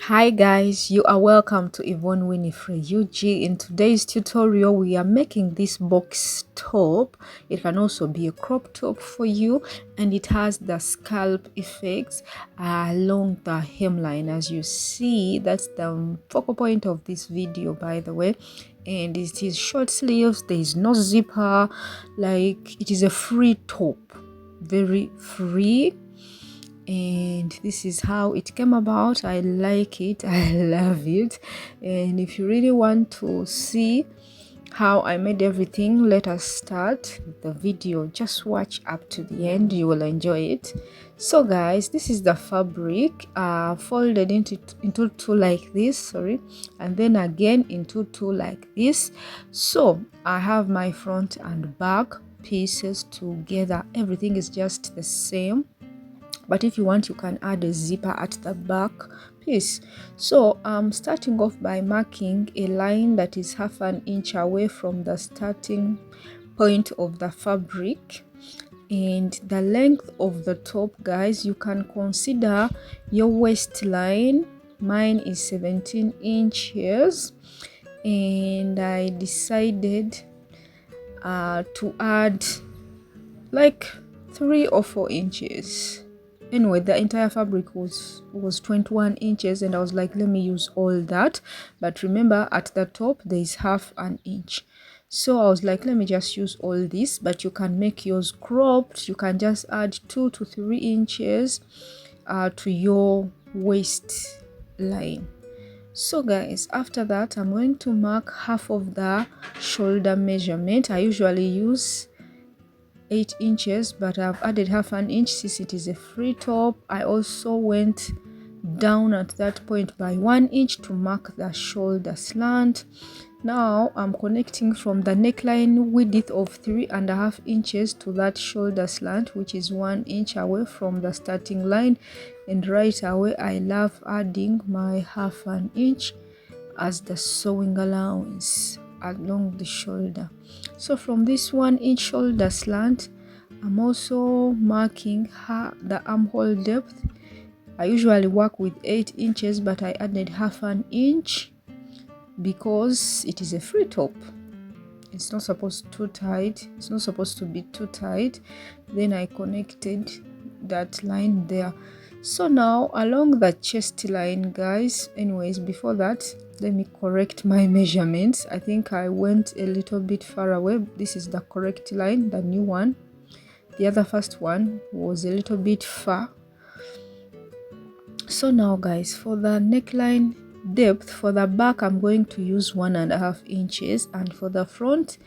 Hi guys, you are welcome to Yvonne Winifred UG. In today's tutorial, we are making this box top. It can also be a crop top for you, and it has the scalp effects along the hemline. As you see, that's the focal point of this video, by the way. And it is short sleeves, there is no zipper, like it is a free top, very free. And this is how it came about. I like it, I love it. And if you really want to see how I made everything, let us start the video. Just watch up to the end, you will enjoy it. So guys, this is the fabric folded into two like this, sorry, and then again into two like this. So I have my front and back pieces together. Everything is just the same, but if you want, you can add a zipper at the back piece. So I'm starting off by marking a line that is half an inch away from the starting point of the fabric. And the length of the top, guys, you can consider your waistline. Mine is 17 inches, and I decided to add like 3 or 4 inches. Anyway, the entire fabric was 21 inches, and I was like, let me use all that. But remember, at the top there is half an inch, so I was like, let me just use all this. But you can make yours cropped. You can just add 2 to 3 inches to your waist line. So guys, after that, I'm going to mark half of the shoulder measurement. I usually use 8 inches, but I've added half an inch since it is a free top. I also went down at that point by 1 inch to mark the shoulder slant. Now I'm connecting from the neckline width of 3.5 inches to that shoulder slant, which is 1 inch away from the starting line. And right away, I love adding my half an inch as the sewing allowance along the shoulder. So from this 1 inch shoulder slant, I'm also marking the armhole depth. I usually work with 8 inches, but I added half an inch because it is a free top. It's not supposed to tight. It's not supposed to be too tight. Then I connected that line there. So now along the chest line, guys, anyways, before that, let me correct my measurements. I think I went a little bit far away. This is the correct line, the new one. The other first one was a little bit far. So now guys, for the neckline depth, for the back I'm going to use 1.5 inches, and for the front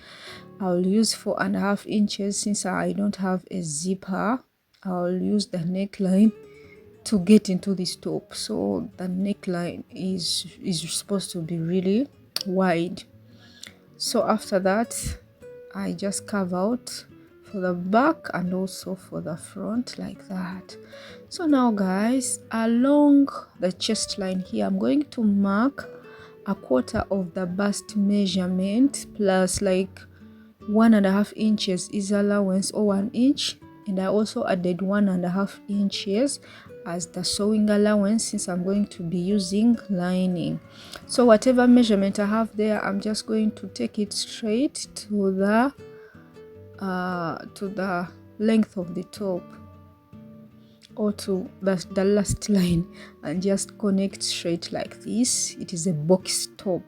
I'll use 4.5 inches. Since I don't have a zipper, I'll use the neckline to get into this top. So the neckline is supposed to be really wide. So after that, I just carve out for the back and also for the front like that. So now guys, along the chest line here, I'm going to mark 1/4 of the bust measurement plus like 1.5 inches is allowance, or 1 inch, and I also added 1.5 inches as the sewing allowance since I'm going to be using lining. So whatever measurement I have there, I'm just going to take it straight to the length of the top, or to the last line, and just connect straight like this. It is a box top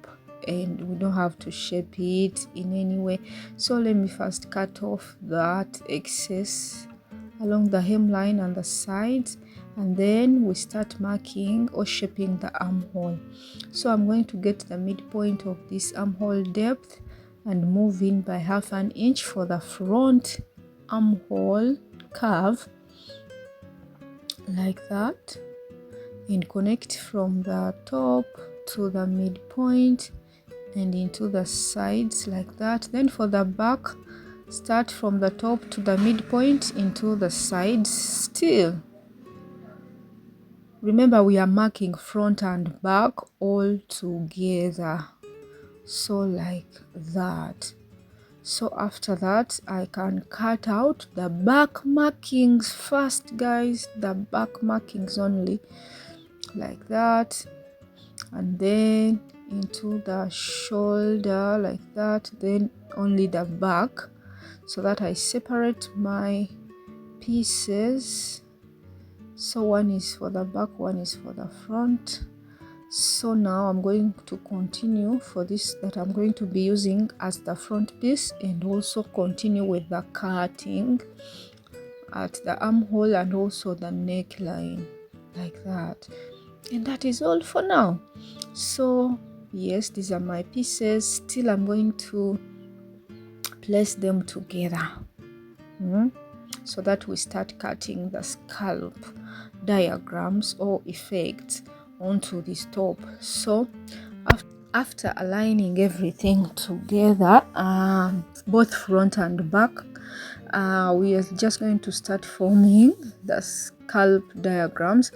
and we don't have to shape it in any way. So let me first cut off that excess along the hemline and the sides, and then we start marking or shaping the armhole. So I'm going to get the midpoint of this armhole depth and move in by half an inch for the front armhole curve like that, and connect from the top to the midpoint and into the sides like that. Then for the back, start from the top to the midpoint into the sides. Still remember, we are marking front and back all together, so like that. So after that, I can cut out the back markings first, guys, the back markings only, like that. and then into the shoulder like that, then only the back, so that I separate my pieces. So one is for the back, one is for the front. So now I'm going to continue for this that I'm going to be using as the front piece, and also continue with the cutting at the armhole and also the neckline like that. And that is all for now. So yes, these are my pieces. Still I'm going to place them together so that we start cutting the scallop diagrams or effects onto this top. So after aligning everything together, both front and back, we are just going to start forming the scallop diagrams.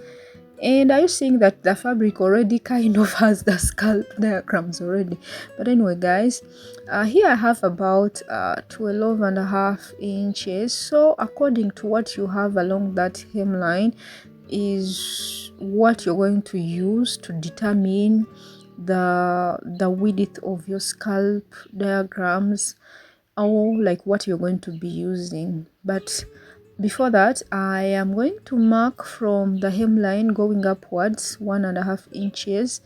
And are you seeing that the fabric already kind of has the scallop diagrams already? But anyway, guys, here I have about 12.5 inches. So according to what you have along that hemline is what you're going to use to determine the width of your scallop diagrams, or like what you're going to be using. But before that, I am going to mark from the hemline going upwards 1.5 inches.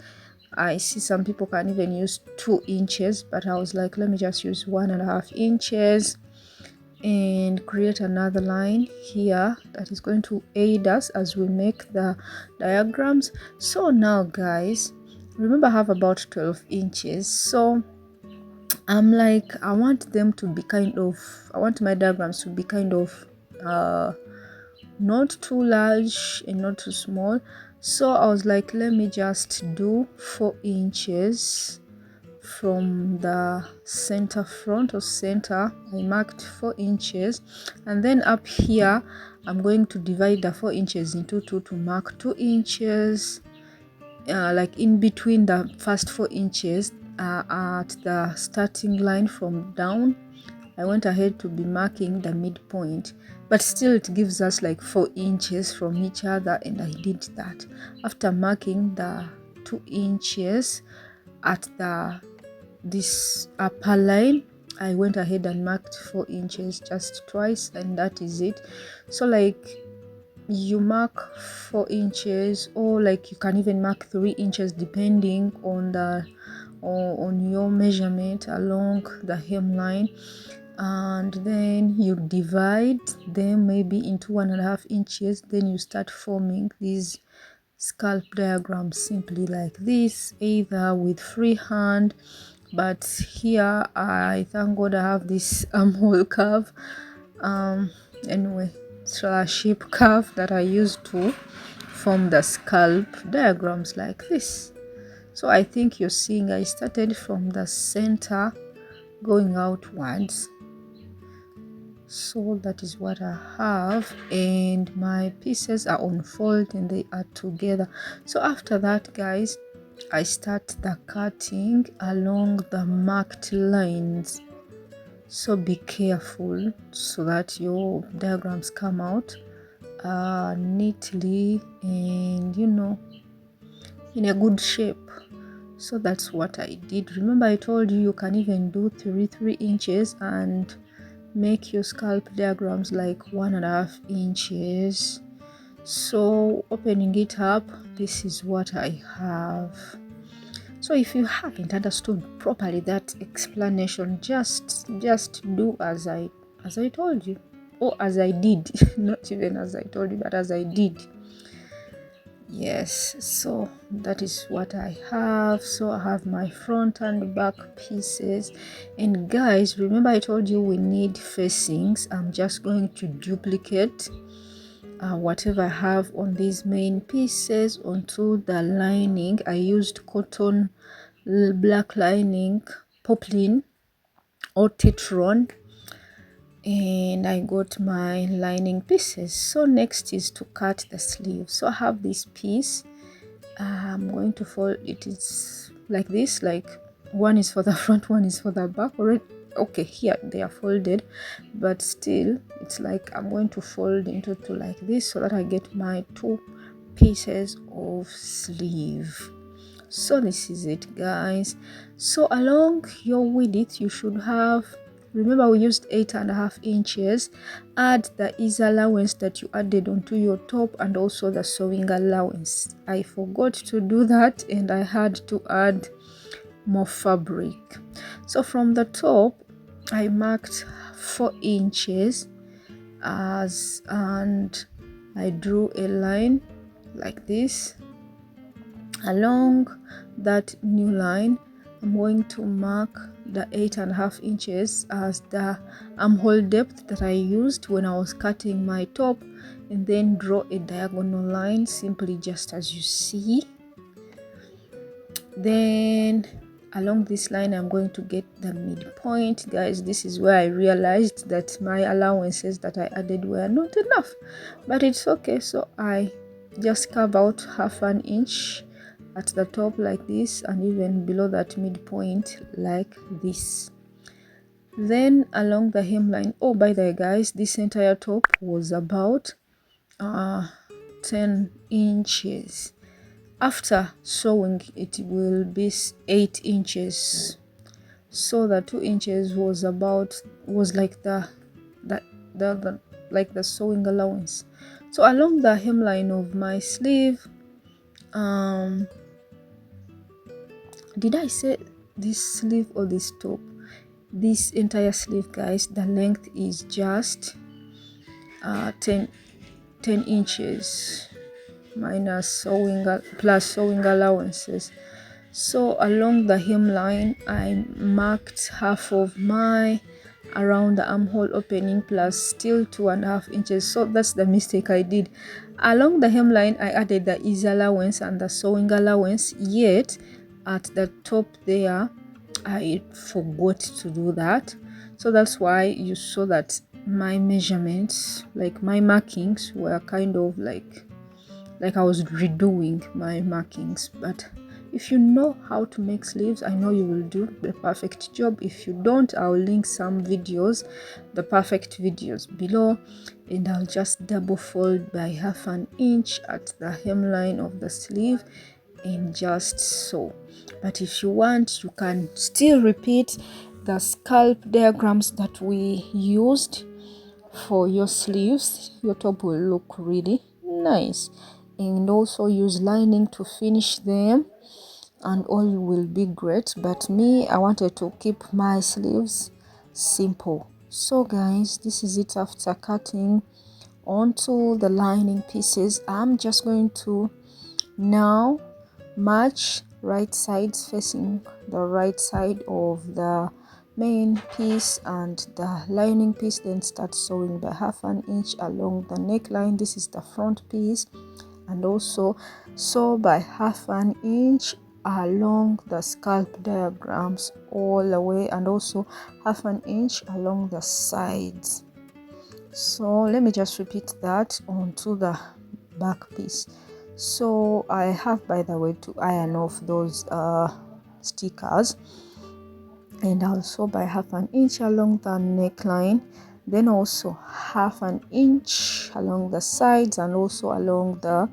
I see some people can even use 2 inches, but I was like, let me just use 1.5 inches and create another line here that is going to aid us as we make the diagrams. So now guys, remember I have about 12 inches. So I'm like, I want them to be kind of, I want my diagrams to be kind of not too large and not too small. So I was like, let me just do 4 inches from the center front or center. I marked 4 inches, and then up here I'm going to divide the 4 inches into 2 to mark 2 inches, like in between the first 4 inches at the starting line from down. I went ahead to be marking the midpoint, but still it gives us like 4 inches from each other, and I did that after marking the 2 inches at this upper line. I went ahead and marked 4 inches just twice, and that is it. So like you mark 4 inches, or like you can even mark 3 inches depending on your measurement along the hemline, and then you divide them maybe into 1.5 inches. Then you start forming these scallop diagrams simply like this, either with freehand, but here I thank God I have this armhole curve, anyway, shape curve that I use to form the scallop diagrams like this. So I think you're seeing I started from the center going outwards. So that is what I have, and my pieces are on fold and they are together. So after that guys, I start the cutting along the marked lines. So be careful so that your diagrams come out neatly and in a good shape. So that's what I did. Remember I told you can even do 3 inches and make your scallop diagrams like 1.5 inches. So opening it up, this is what I have. So if you haven't understood properly that explanation, just do as I told you, or as I did. Not even as I told you, but as I did. Yes, so that is what I have. So I have my front and back pieces, and guys, remember I told you we need facings. I'm just going to duplicate whatever I have on these main pieces onto the lining. I used cotton black lining, poplin or tetron, and I got my lining pieces. So next is to cut the sleeve. So I have this piece. I'm going to fold it. It's like this, like one is for the front, one is for the back already. Okay, here they are folded, but still it's like I'm going to fold into 2 like this so that I get my 2 pieces of sleeve. So this is it, guys. So along your width you should have, remember we used 8.5 inches. Add the ease allowance that you added onto your top and also the sewing allowance. I forgot to do that and I had to add more fabric. So from the top I marked 4 inches and I drew a line like this. Along that new line I'm going to mark the 8.5 inches as the armhole depth that I used when I was cutting my top, and then draw a diagonal line simply just as you see. Then along this line I'm going to get the midpoint. Guys, this is where I realized that my allowances that I added were not enough, but it's okay. So I just carve out half an inch at the top like this, and even below that midpoint like this. Then along the hemline, oh by the way guys, this entire top was about 10 inches. After sewing it will be 8 inches. So the 2 inches was like the like the sewing allowance. So along the hemline of my sleeve, did I say this sleeve or this top? This entire sleeve, guys, the length is just 10 inches minus sewing plus sewing allowances. So along the hemline I marked half of my around the armhole opening plus still 2.5 inches. So that's the mistake I did. Along the hemline I added the ease allowance and the sewing allowance, yet at the top there I forgot to do that. So that's why you saw that my measurements, like my markings, were kind of like I was redoing my markings. But if you know how to make sleeves, I know you will do the perfect job. If you don't, I'll link some videos, the perfect videos below, and I'll just double fold by half an inch at the hemline of the sleeve and just sew. But if you want, you can still repeat the scalp diagrams that we used for your sleeves. Your top will look really nice, and also use lining to finish them and all will be great. But me, I wanted to keep my sleeves simple. So guys, this is it after cutting onto the lining pieces. I'm just going to now match right sides facing the right side of the main piece and the lining piece, then start sewing by half an inch along the neckline. This is the front piece, and also sew by half an inch along the scalp diagrams all the way, and also half an inch along the sides. So let me just repeat that onto the back piece. So I have, by the way, to iron off those stickers, and also by half an inch along the neckline, then also half an inch along the sides and also along the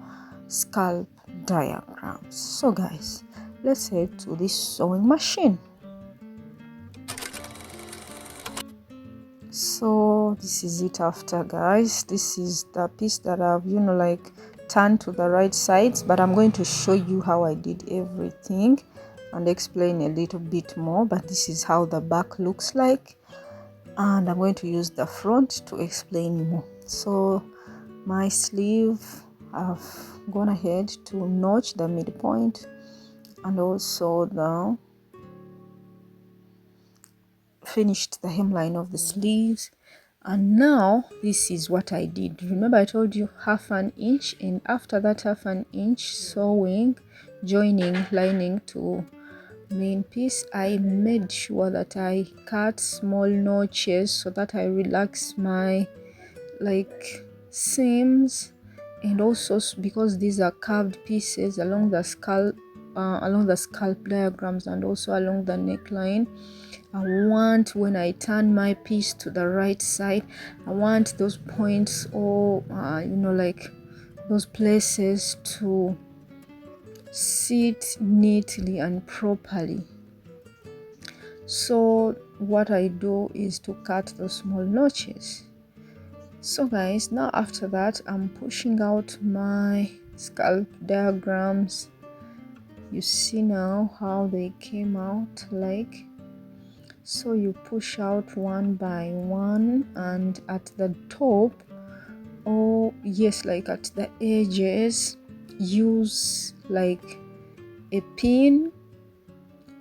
scalp diagrams. So guys, let's head to this sewing machine. So this is it after, guys. This is the piece that I've like turned to the right sides, but I'm going to show you how I did everything and explain a little bit more. But this is how the back looks like, and I'm going to use the front to explain more. So my sleeve, I've gone ahead to notch the midpoint and also the finished the hemline of the sleeves. And now this is what I did. Remember I told you half an inch, and after that half an inch sewing, joining lining to main piece, I made sure that I cut small notches so that I relax my seams, and also because these are curved pieces along the scalp diagrams and also along the neckline, I want, when I turn my piece to the right side, I want those points or like those places to sit neatly and properly. So what I do is to cut those small notches. So guys, now after that, I'm pushing out my scalp diagrams. You see now how they came out like. So you push out one by one, and at the top, or yes, like at the edges, use like a pin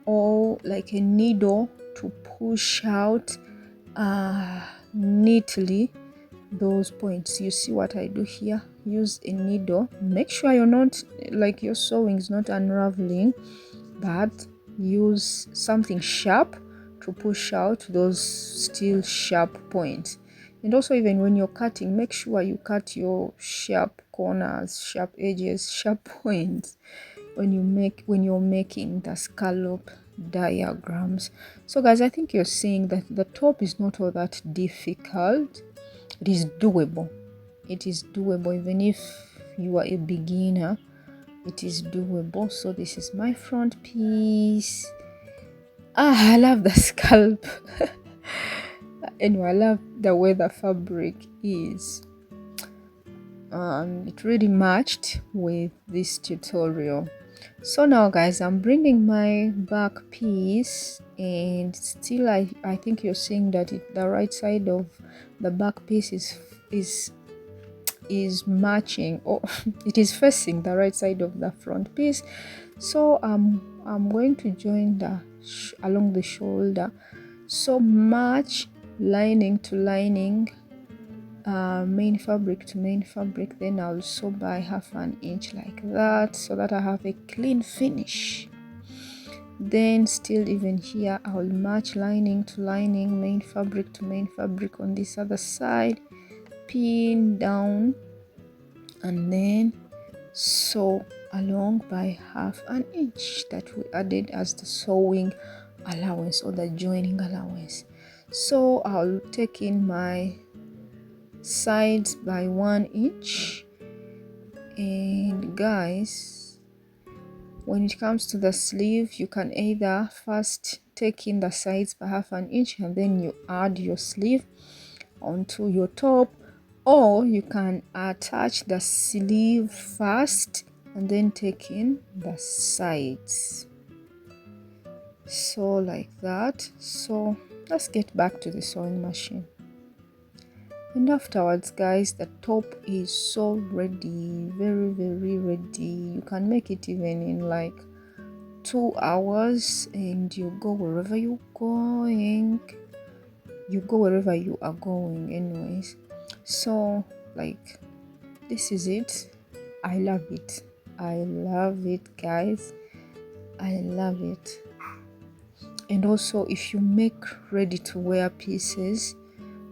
or like a needle to push out neatly those points. You see what I do here? Use a needle. Make sure you're not like your sewing is not unraveling, but use something sharp to push out those still sharp points. And also, even when you're cutting, make sure you cut your sharp corners, sharp edges, sharp points when you're making the scallop diagrams. So guys, I think you're seeing that the top is not all that difficult. It is doable. It is doable. Even if you are a beginner, it is doable. So this is my front piece. I love the scalp. Anyway, I love the way the fabric is. It really matched with this tutorial. So now guys, I'm bringing my back piece, and still I think you're seeing that the right side of the back piece is matching, or it is facing the right side of the front piece. So I'm going to join along the shoulder. So match lining to lining, main fabric to main fabric, then I'll sew by 1/2 inch like that, so that I have a clean finish. Then still even here, I'll match lining to lining, main fabric to main fabric on this other side, pin down, and then sew along by 1/2 inch that we added as the sewing allowance or the joining allowance. So I'll take in my sides by 1 inch, and guys, when it comes to the sleeve, you can either first take in the sides by 1/2 inch and then you add your sleeve onto your top, or you can attach the sleeve first and then take in the sides, so like that. So let's get back to the sewing machine. And afterwards guys, the top is so ready, very ready. You can make it even in like 2 hours, and you go wherever you're going. You go wherever you are going anyways. So like, this is it. I love it. I love it guys. I love it. And also, if you make ready to wear pieces,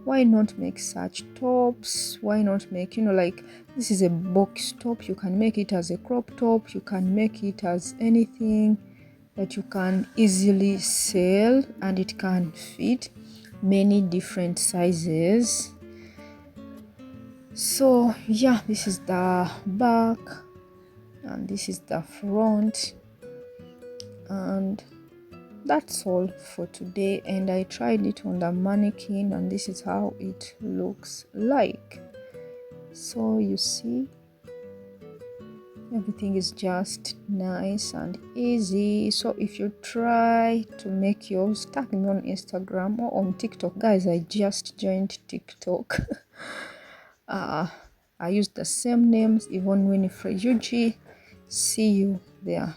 why not make such tops? Why not make, like, this is a box top. You can make it as a crop top. You can make it as anything that you can easily sell, and it can fit many different sizes. So yeah, this is the back and this is the front, and that's all for today. And I tried it on the mannequin, and this is how it looks like. So you see, everything is just nice and easy. So if you try to make yours, tag me on Instagram or on TikTok. Guys, I just joined TikTok. I use the same names, Yvonne Winifred UG. See you there.